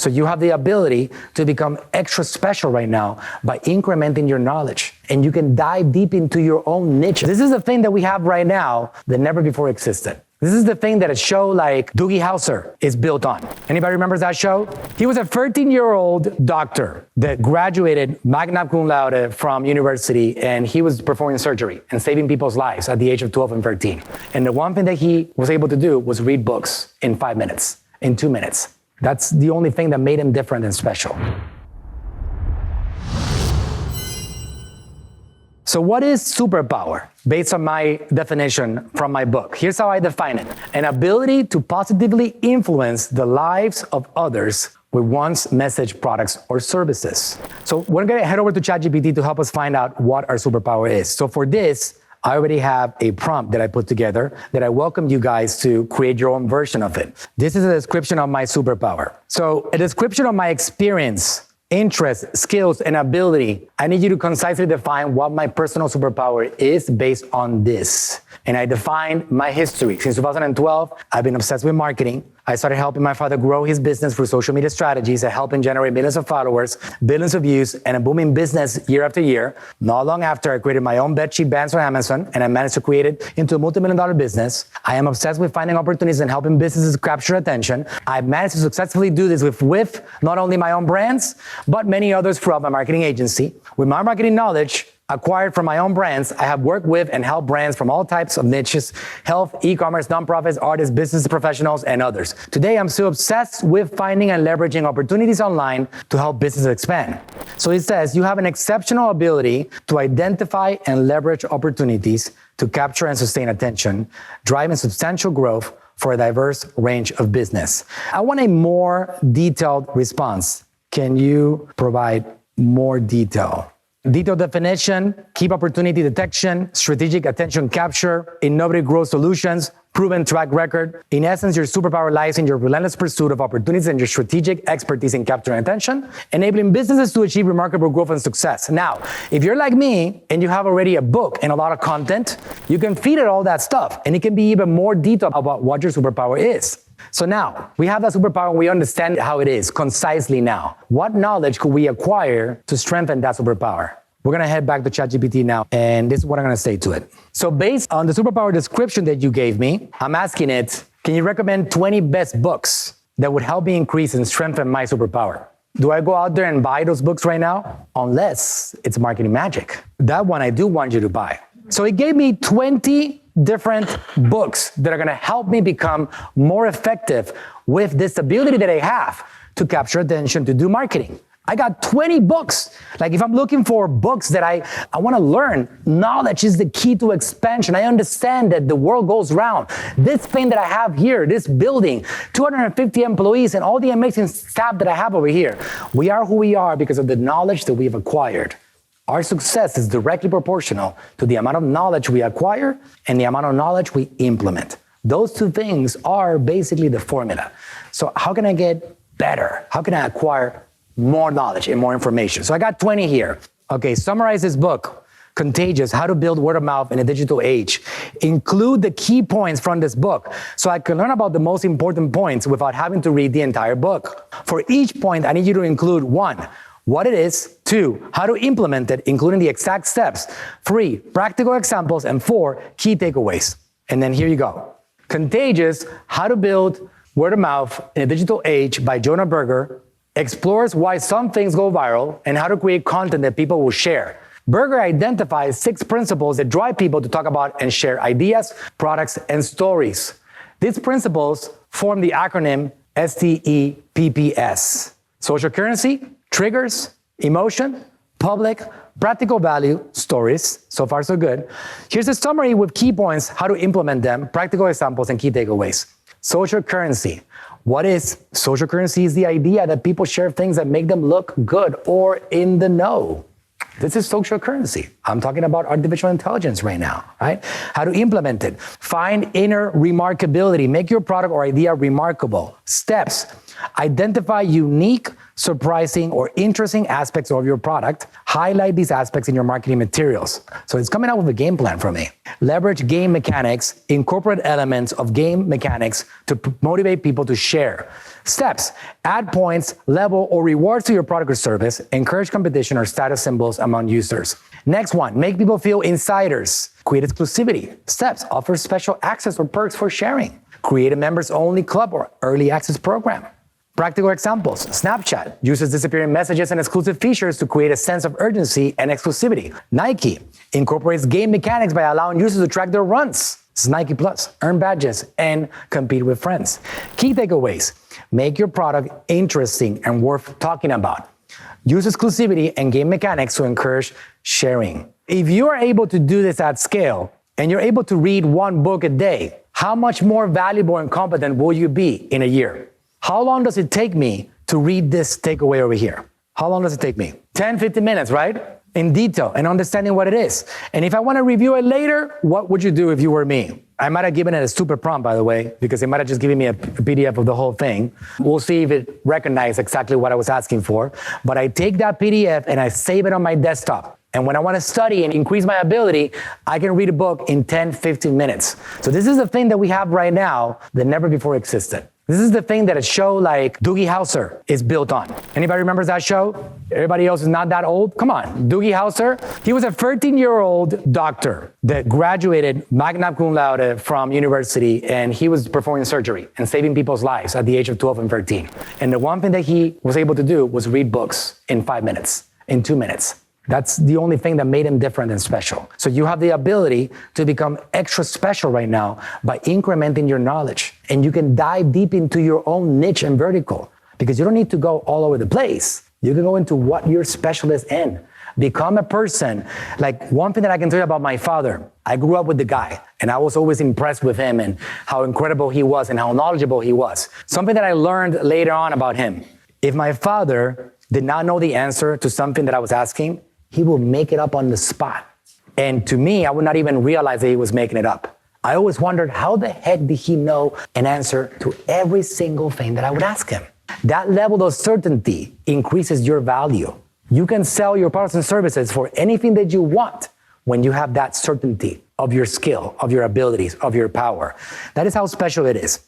So you have the ability to become extra special right now by incrementing your knowledge. And you can dive deep into your own niche. This is the thing that we have right now that never before existed. This is the thing that a show like Doogie Howser is built on. Anybody remembers that show? He was a 13-year-old doctor that graduated magna cum laude from university, and he was performing surgery and saving people's lives at the age of 12 and 13. And the one thing that he was able to do was read books in 5 minutes, in 2 minutes. That's the only thing that made him different and special. So what is superpower? Based on my definition from my book, here's how I define it. An ability to positively influence the lives of others with one's message, products, or services. So we're gonna head over to ChatGPT to help us find out what our superpower is. So for this, I already have a prompt that I put together that I welcome you guys to create your own version of it. This is a description of my superpower. So a description of my experience, interest, skills, and ability. I need you to concisely define what my personal superpower is based on this. And I defined my history. Since 2012, I've been obsessed with marketing. I started helping my father grow his business through social media strategies and helping generate millions of followers, billions of views, and a booming business year after year. Not long after, I created my own bedsheet bands on Amazon, and I managed to create it into a multi-million-dollar business. I am obsessed with finding opportunities and helping businesses capture attention. I've managed to successfully do this with not only my own brands, but many others throughout my marketing agency. With my marketing knowledge, acquired from my own brands, I have worked with and helped brands from all types of niches, health, e-commerce, nonprofits, artists, business professionals, and others. Today, I'm still obsessed with finding and leveraging opportunities online to help businesses expand. So it says, you have an exceptional ability to identify and leverage opportunities to capture and sustain attention, driving substantial growth for a diverse range of business. I want a more detailed response. Can you provide more detail? Detailed definition, key opportunity detection, strategic attention capture, innovative growth solutions, proven track record. In essence, your superpower lies in your relentless pursuit of opportunities and your strategic expertise in capturing attention, enabling businesses to achieve remarkable growth and success. Now, if you're like me and you have already a book and a lot of content, you can feed it all that stuff, and it can be even more detailed about what your superpower is. So now, we have that superpower and we understand how it is, concisely now. What knowledge could we acquire to strengthen that superpower? We're gonna head back to ChatGPT now, and this is what I'm gonna say to it. So based on the superpower description that you gave me, I'm asking it, can you recommend 20 best books that would help me increase and strengthen my superpower? Do I go out there and buy those books right now? Unless it's marketing magic. That one I do want you to buy. So it gave me 20 different books that are gonna help me become more effective with this ability that I have to capture attention, to do marketing. I got 20 books. Like if I'm looking for books that I wanna learn, knowledge is the key to expansion. I understand that the world goes round. This thing that I have here, this building, 250 employees and all the amazing staff that I have over here, we are who we are because of the knowledge that we've acquired. Our success is directly proportional to the amount of knowledge we acquire and the amount of knowledge we implement. Those two things are basically the formula. So how can I get better? How can I acquire more knowledge and more information? So I got 20 here. Okay, summarize this book, Contagious, How to Build Word of Mouth in a Digital Age. Include the key points from this book so I can learn about the most important points without having to read the entire book. For each point, I need you to include 1, what it is, 2, how to implement it, including the exact steps, 3, practical examples, and 4, key takeaways. And then here you go. Contagious, How to Build Word of Mouth in a Digital Age by Jonah Berger explores why some things go viral and how to create content that people will share. Berger identifies 6 principles that drive people to talk about and share ideas, products, and stories. These principles form the acronym STEPPS. Social currency, triggers, emotion, public, practical value, stories. So far, so good. Here's a summary with key points, how to implement them, practical examples, and key takeaways. Social currency. What is social currency? Is the idea that people share things that make them look good or in the know. This is social currency. I'm talking about artificial intelligence right now, right? How to implement it. Find inner remarkability. Make your product or idea remarkable. Steps. Identify unique, surprising, or interesting aspects of your product. Highlight these aspects in your marketing materials. So it's coming out with a game plan for me. Leverage game mechanics, incorporate elements of game mechanics to motivate people to share. Steps: add points, level, or rewards to your product or service. Encourage competition or status symbols among users. Next one, make people feel insiders. Create exclusivity. Steps: offer special access or perks for sharing. Create a members-only club or early access program. Practical examples: Snapchat uses disappearing messages and exclusive features to create a sense of urgency and exclusivity. Nike incorporates game mechanics by allowing users to track their runs. This is Nike Plus, earn badges, and compete with friends. Key takeaways: make your product interesting and worth talking about. Use exclusivity and game mechanics to encourage sharing. If you are able to do this at scale, and you're able to read one book a day, how much more valuable and competent will you be in a year? How long does it take me to read this takeaway over here? How long does it take me? 10, 15 minutes, right? In detail and understanding what it is. And if I want to review it later, what would you do if you were me? I might have given it a stupid prompt, by the way, because it might have just given me a PDF of the whole thing. We'll see if it recognized exactly what I was asking for. But I take that PDF and I save it on my desktop. And when I want to study and increase my ability, I can read a book in 10, 15 minutes. So this is the thing that we have right now that never before existed. This is the thing that a show like Doogie Howser is built on. Anybody remembers that show? Everybody else is not that old? Come on, Doogie Howser. He was a 13-year-old doctor that graduated magna cum laude from university, and he was performing surgery and saving people's lives at the age of 12 and 13. And the one thing that he was able to do was read books in 5 minutes, in 2 minutes. That's the only thing that made him different and special. So you have the ability to become extra special right now by incrementing your knowledge. And you can dive deep into your own niche and vertical because you don't need to go all over the place. You can go into what you're specialist in. Become a person. Like one thing that I can tell you about my father, I grew up with the guy and I was always impressed with him and how incredible he was and how knowledgeable he was. Something that I learned later on about him. If my father did not know the answer to something that I was asking, he will make it up on the spot. And to me, I would not even realize that he was making it up. I always wondered, how the heck did he know an answer to every single thing that I would ask him? That level of certainty increases your value. You can sell your products and services for anything that you want when you have that certainty of your skill, of your abilities, of your power. That is how special it is.